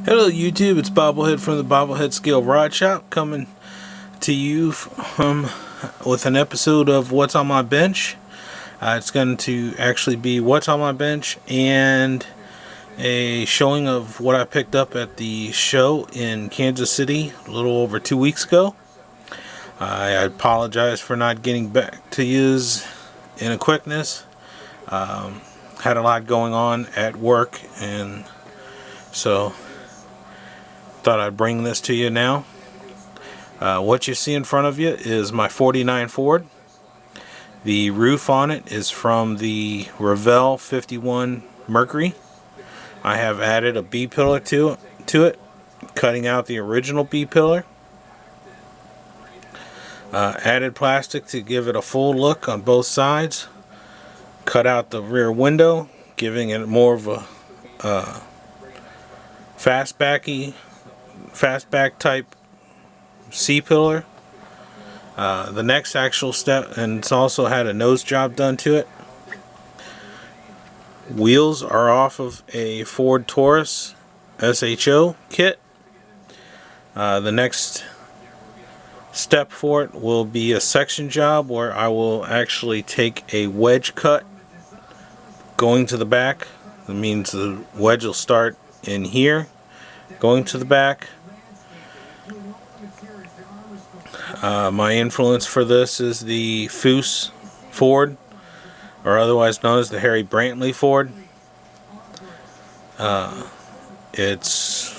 Hello YouTube, it's Bobblehead from the Bobblehead Scale Rod Shop, coming to you with an episode of What's on My Bench. It's going to actually be What's on My Bench and a showing of what I picked up at the show in Kansas City a little over 2 weeks ago. I apologize for not getting back to yous in a quickness. Had a lot going on at work, and so thought I'd bring this to you now. What you see in front of you is my 49 Ford. The roof on it is from the Revell 51 Mercury. I have added a B-pillar to it, cutting out the original B-pillar. Added plastic to give it a full look on both sides. Cut out the rear window, giving it more of a fastback type C-pillar. The next actual step, and it's also had a nose job done to it. Wheels are off of a Ford Taurus SHO kit. The next step for it will be a section job where I will actually take a wedge cut going to the back. That means the wedge will start in here going to the back. My influence for this is the Foose Ford, or otherwise known as the Harry Brantley Ford. It's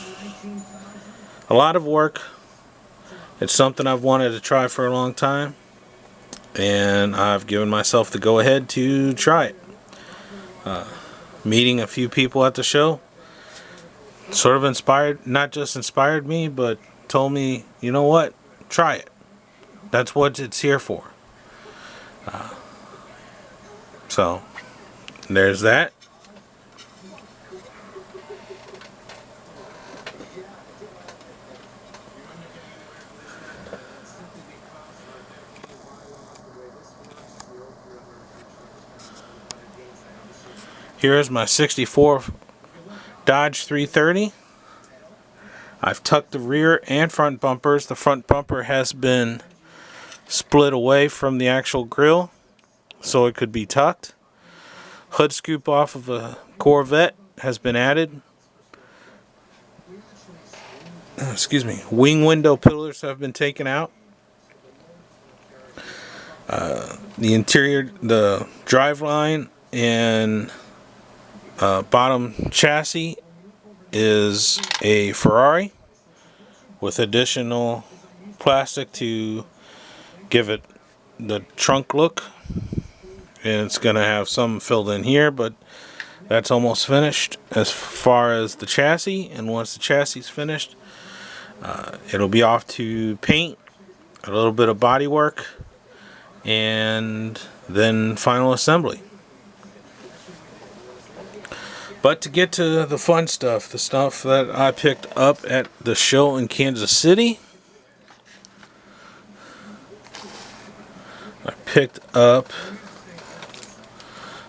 a lot of work. It's something I've wanted to try for a long time, and I've given myself the go-ahead to try it. Meeting a few people at the show sort of inspired, not just inspired me, but told me, you know what, try it. That's what it's here for. So, there's that. Here's my 64 Dodge 330. I've tucked the rear and front bumpers. The front bumper has been split away from the actual grille so it could be tucked. Hood scoop off of a Corvette has been added. Wing window pillars have been taken out. The interior, the driveline and bottom chassis is a Ferrari with additional plastic to give it the trunk look, and it's going to have some filled in here, but that's almost finished as far as the chassis. And once the chassis is finished, it'll be off to paint, a little bit of body work, and then final assembly. But to get to the fun stuff, the stuff that I picked up at the show in Kansas City, I picked up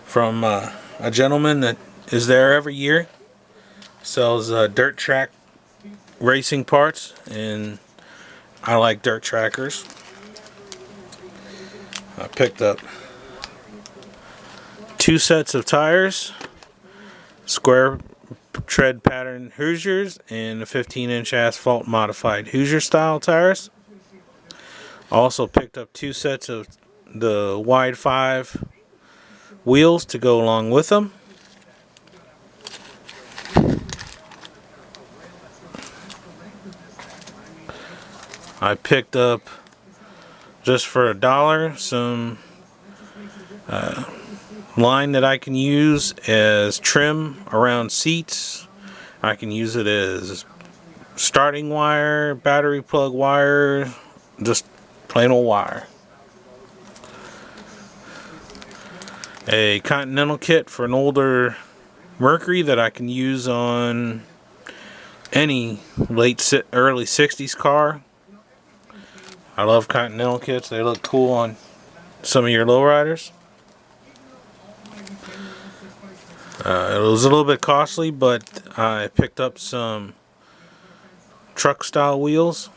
from a gentleman that is there every year, sells dirt track racing parts, and I like dirt trackers. I picked up 2 sets of tires, square tread pattern Hoosiers and a 15-inch asphalt modified Hoosier style tires. Also picked up 2 sets of the wide 5 wheels to go along with them. I picked up, just for $1, some line that I can use as trim around seats. I can use it as starting wire, battery plug wire, just plain old wire. A Continental kit for an older Mercury that I can use on any early 60s car. I love Continental kits. They look cool on some of your lowriders. It was a little bit costly, but I picked up some truck style wheels.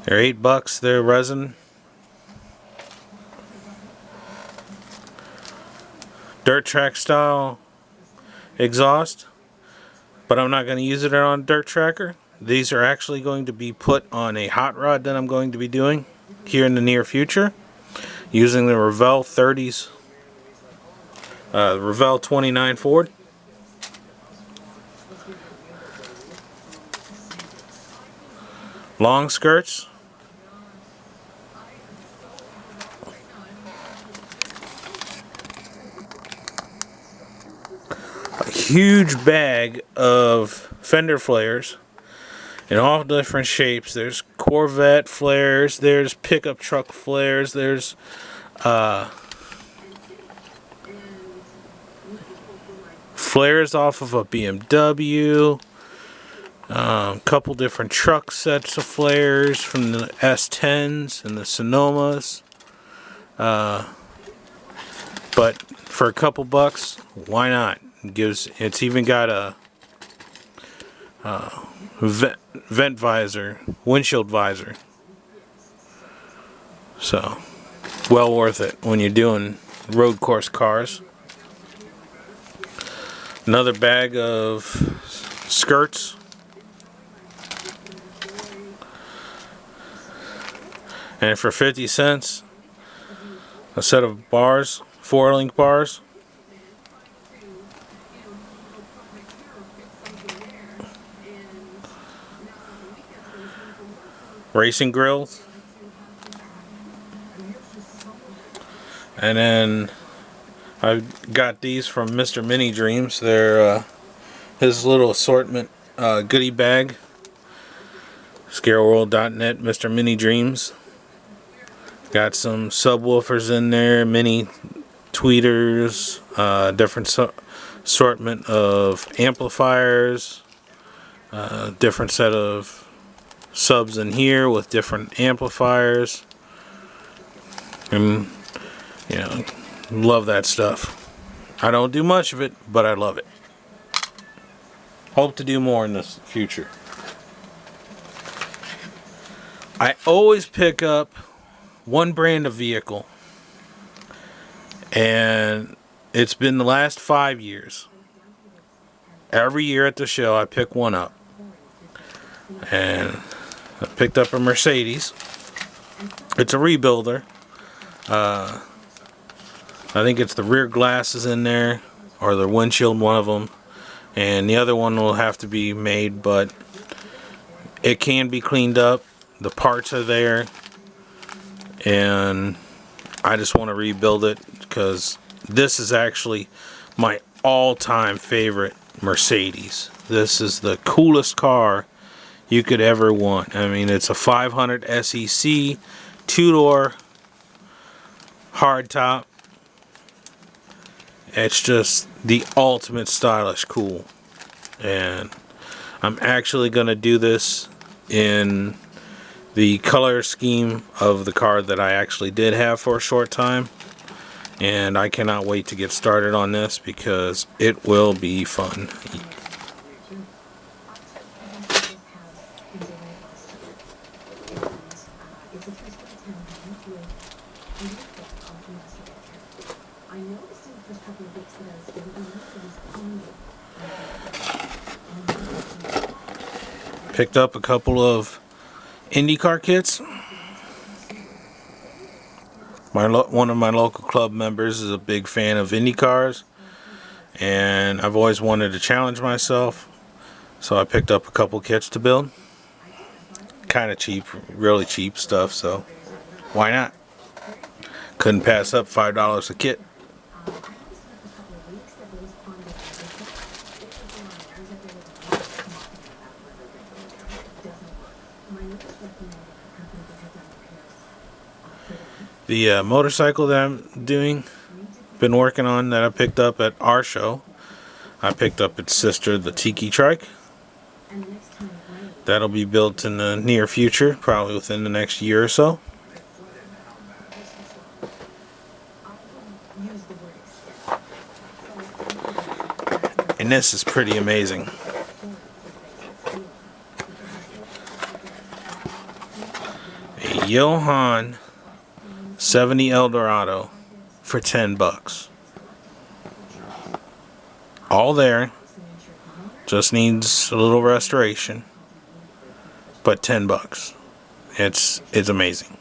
They're $8. They're resin. Dirt track style exhaust, but I'm not going to use it on a dirt tracker. These are actually going to be put on a hot rod that I'm going to be doing here in the near future using the Revell 30s, Revell 29 Ford. Long skirts. A huge bag of fender flares in all different shapes. There's Corvette flares, there's pickup truck flares, there's flares off of a BMW, couple different truck sets of flares from the S10s and the Sonomas. But for a couple bucks, why not? It's even got a vent visor, windshield visor. So, well worth it when you're doing road course cars. Another bag of skirts. And for 50 cents, a set of bars, 4-link bars. Racing grills. And then I got these from Mr. Mini Dreams. They're his little assortment goodie bag. Scareworld.net, Mr. Mini Dreams. Got some subwoofers in there, mini tweeters, different assortment of amplifiers, different set of subs in here with different amplifiers, and you know, love that stuff. I don't do much of it, but I love it. Hope to do more in the future. I always pick up one brand of vehicle, and it's been the last 5 years. Every year at the show I pick one up, and I picked up a Mercedes. It's a rebuilder. I think it's the rear glass is in there, or the windshield, one of them, and the other one will have to be made, but it can be cleaned up. The parts are there, and I just want to rebuild it because this is actually my all-time favorite Mercedes. This is the coolest car you could ever want. I mean, it's a 500 SEC, 2-door, hardtop. It's just the ultimate stylish cool. And I'm actually going to do this in the color scheme of the car that I actually did have for a short time. And I cannot wait to get started on this because it will be fun. Picked up a couple of IndyCar kits. One of my local club members is a big fan of IndyCars, and I've always wanted to challenge myself, so I picked up a couple kits to build. Kind of cheap, really cheap stuff, so why not? Couldn't pass up $5 a kit. The motorcycle that I'm been working on, that I picked up at our show, I picked up its sister, the Tiki Trike. That'll be built in the near future, probably within the next year or so. And this is pretty amazing. Johan 70 Eldorado for $10. All there. Just needs a little restoration. But $10. It's amazing.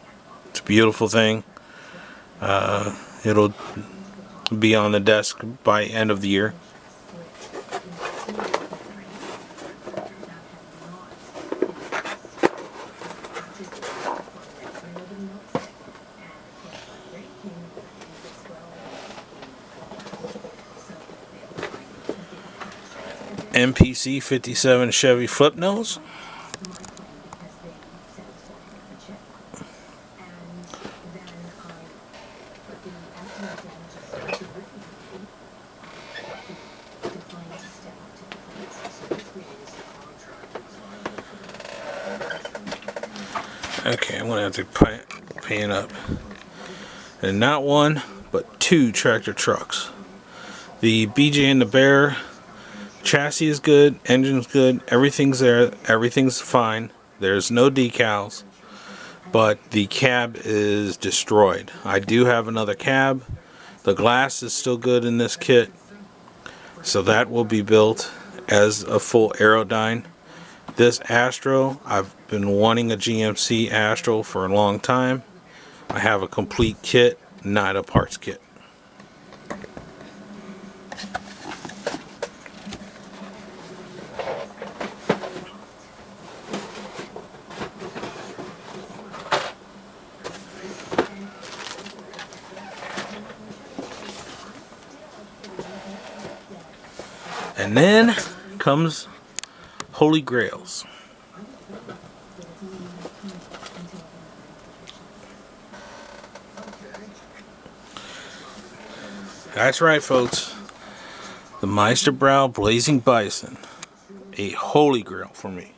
It's a beautiful thing. It'll be on the desk by end of the year. MPC 57 Chevy flip nose. Okay, I'm gonna have to pan up. And not one, but two tractor trucks. The BJ and the Bear chassis is good, engine's good, everything's there, everything's fine. There's no decals, but the cab is destroyed. I do have another cab. The glass is still good in this kit, so that will be built as a full Aerodyne. This Astro, I've been wanting a GMC Astro for a long time. I have a complete kit, not a parts kit. And then comes Holy Grails. That's right, folks. The Meisterbrow Blazing Bison. A holy grail for me.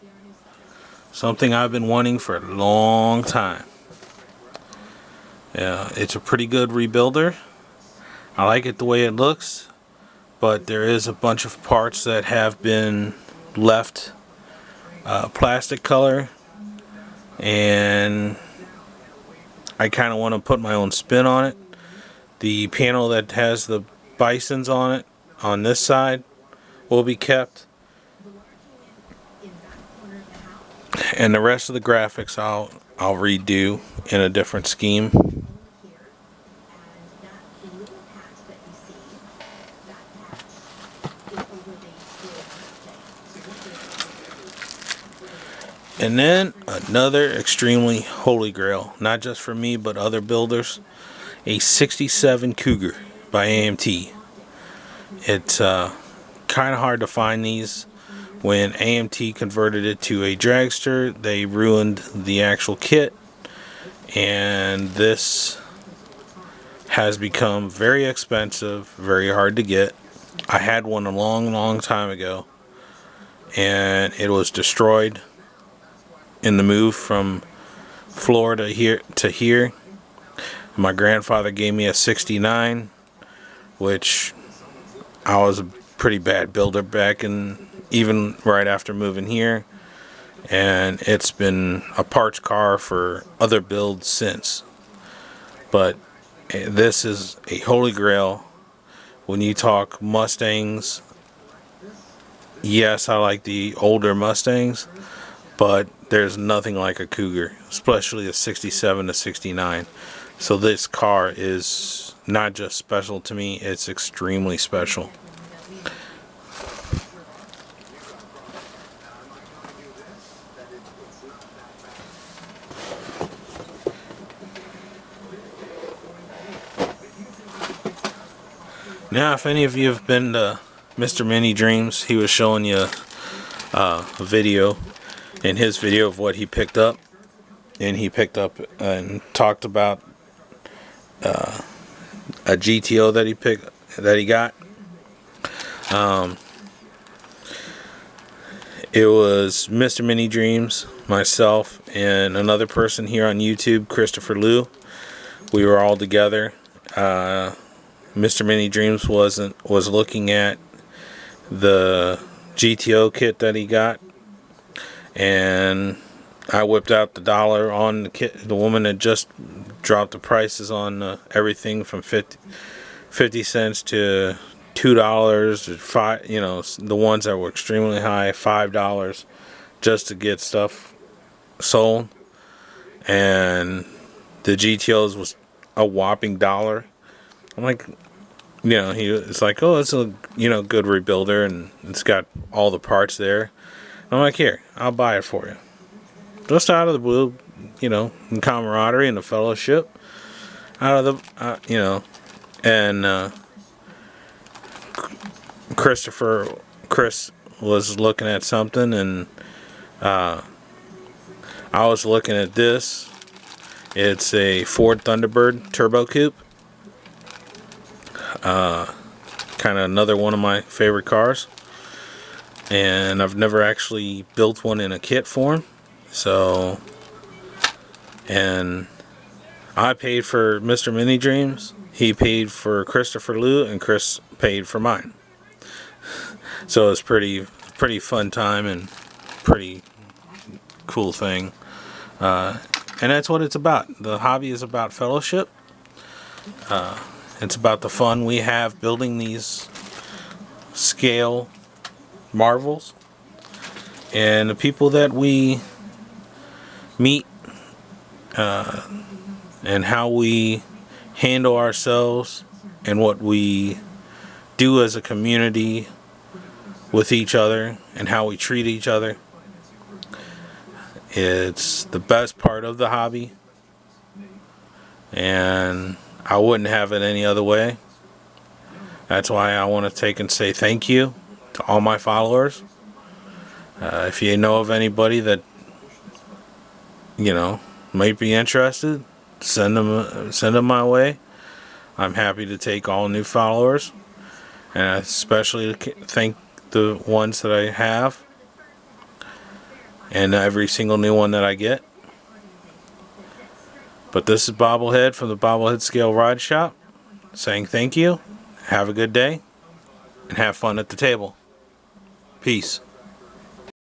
Something I've been wanting for a long time. Yeah, it's a pretty good rebuilder. I like it the way it looks, but there is a bunch of parts that have been left plastic color, and I kind of want to put my own spin on it. The panel that has the bisons on it on this side will be kept, and the rest of the graphics I'll redo in a different scheme. And then another extremely holy grail, not just for me but other builders, a 67 Cougar by AMT. It's kind of hard to find these. When AMT converted it to a dragster, they ruined the actual kit, and this has become very expensive, very hard to get. I had one a long time ago, and it was destroyed in the move from Florida here to here. My grandfather gave me a 69, which I was a pretty bad builder back in, even right after moving here, and it's been a parts car for other builds since. But this is a holy grail when you talk Mustangs. Yes, I like the older Mustangs, but there's nothing like a Cougar, especially a 67 to 69. So this car is not just special to me, it's extremely special. Now, if any of you have been to Mr. Mini Dreams, he was showing you a video, in his video, of what he picked up. And he picked up and talked about a GTO that he got. It was Mr. Mini Dreams, myself, and another person here on YouTube, Christopher Liu. We were all together. Mr. Mini Dreams was looking at the GTO kit that he got, and I whipped out the dollar on the woman that just dropped the prices on everything from 50 cents to $2 or five. You know, the ones that were extremely high, $5, just to get stuff sold. And the GTOs was a whopping $1. I'm like, you know, it's like, oh, it's a good rebuilder and it's got all the parts there. I'm like, here, I'll buy it for you. Just out of the blue, in camaraderie and the fellowship. Out of the, and Chris was looking at something, and I was looking at this. It's a Ford Thunderbird Turbo Coupe. Kind of another one of my favorite cars. And I've never actually built one in a kit form. So, and I paid for Mr. Mini Dreams. He paid for Christopher Liu, and Chris paid for mine. So it's pretty fun time and pretty cool thing. And that's what it's about. The hobby is about fellowship. It's about the fun we have building these scale marvels, and the people that we meet, and how we handle ourselves and what we do as a community with each other and how we treat each other. It's the best part of the hobby, and I wouldn't have it any other way. That's why I want to take and say thank you to all my followers. If you know of anybody that might be interested, send them my way. I'm happy to take all new followers, and I especially thank the ones that I have and every single new one that I get. But this is Bobblehead from the Bobblehead Scale Rod Shop saying thank you, have a good day, and have fun at the table. Peace.